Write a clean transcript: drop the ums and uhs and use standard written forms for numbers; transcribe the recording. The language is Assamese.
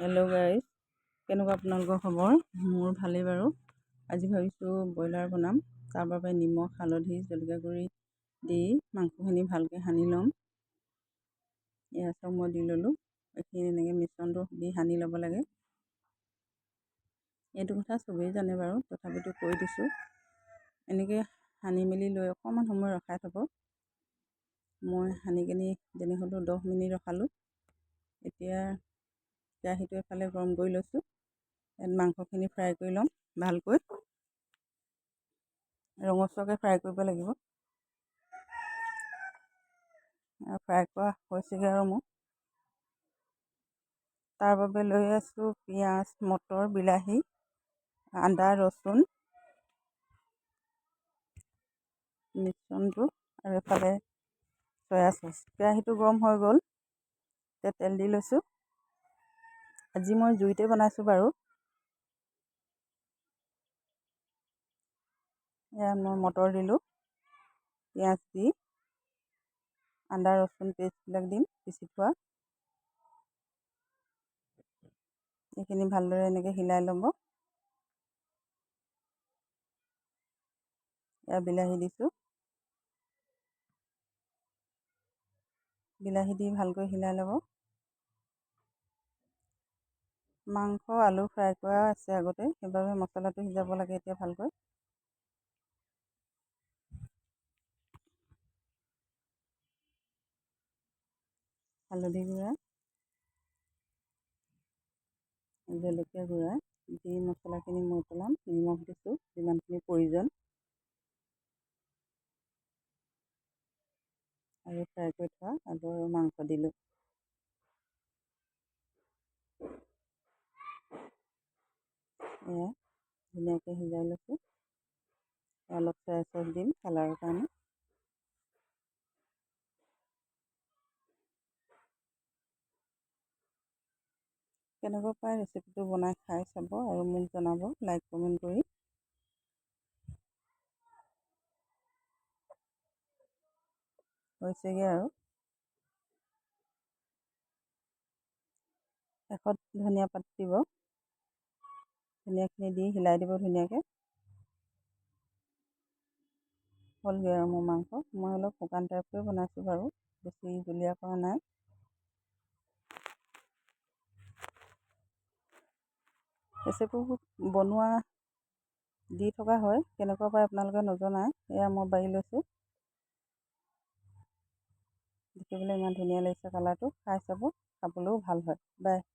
হেল্ল' গাইজ, কেনেকুৱা আপোনালোকৰ খবৰ? মোৰ ভালেই বাৰু। আজি ভাবিছোঁ ব্ৰইলাৰ বনাম। তাৰ বাবে নিমখ, হালধি, জলকীয়া গুড়ি দি মাংসখিনি ভালকৈ সানি ল'ম। এয়া চব মই দি ল'লোঁ। এইখিনি এনেকৈ মিশ্ৰণটো দি সানি ল'ব লাগে। এইটো কথা চবেই জানে বাৰু, তথাপিতো কৈ দিছোঁ। এনেকৈ সানি মেলি লৈ অকণমান সময় ৰখাই থ'ব। মই সানি কিনি যেনে হ'লেও 10 মিনিট ৰখালোঁ। এতিয়া কেৰাহীটো এফালে গৰম কৰি লৈছোঁ। ইয়াত মাংসখিনি ফ্ৰাই কৰি ল'ম ভালকৈ। ৰঙচুৱাকৈ ফ্ৰাই কৰিব লাগিব। ফ্ৰাই কৰা হৈছেগৈ আৰু মোৰ। তাৰ বাবে লৈ আছোঁ পিঁয়াজ, মটৰ, বিলাহী, আদা, ৰচুন মিশ্ৰণটো আৰু এফালে চয়া চচ। কেৰাহীটো গৰম হৈ গ'ল। এতিয়া তেল দি লৈছোঁ। আজি মই জুইতে বনাইছোঁ বাৰু। এয়া মই মটৰ দিলোঁ। পিঁয়াজ দি আদা ৰচুন পেষ্টবিলাক দিম পিচি থোৱা। এইখিনি ভালদৰে এনেকৈ হিলাই ল'ব। এয়া বিলাহী দিছোঁ। বিলাহী দি ভালকৈ হিলাই ল'ব। মাংস, আলু ফ্ৰাই কৰা আছে আগতে, সেইবাবে মছলাটো সিজাব লাগে এতিয়া ভালকৈ। হালধি গুড়া, জলকীয়া গুড়া দি মছলাখিনি মই পেলাম। নিমখ দিছোঁ যিমানখিনি প্ৰয়োজন। আৰু ফ্ৰাই কৰি থোৱা আলু আৰু মাংস দিলোঁ। এয়া ধুনীয়াকৈ সিজাই লৈছোঁ। অলপ চয়া চচ দিম কালাৰৰ কাৰণে। কেনেকুৱা পায় ৰেচিপিটো বনাই খাই চাব আৰু মোক জনাব লাইক কমেণ্ট কৰি। হৈছেগৈ আৰু। শেষত ধনিয়া পাত দিব। ধনিয়াখিনি দি হিলাই দিব ধুনীয়াকৈ। হ'লগৈ আৰু মোৰ মাংস। মই অলপ শুকান টাইপকৈ বনাইছোঁ বাৰু, বেছি জুলীয়া কৰা নাই। ৰেচিপিবোৰ বনোৱা দি থকা হয়, কেনেকুৱা পায় আপোনালোকে নজনায়। এয়া মই বাঢ়ি লৈছোঁ। দেখিবলৈ ইমান ধুনীয়া লাগিছে কালাৰটো। খাই চাব, খাবলৈও ভাল হয়। বাই।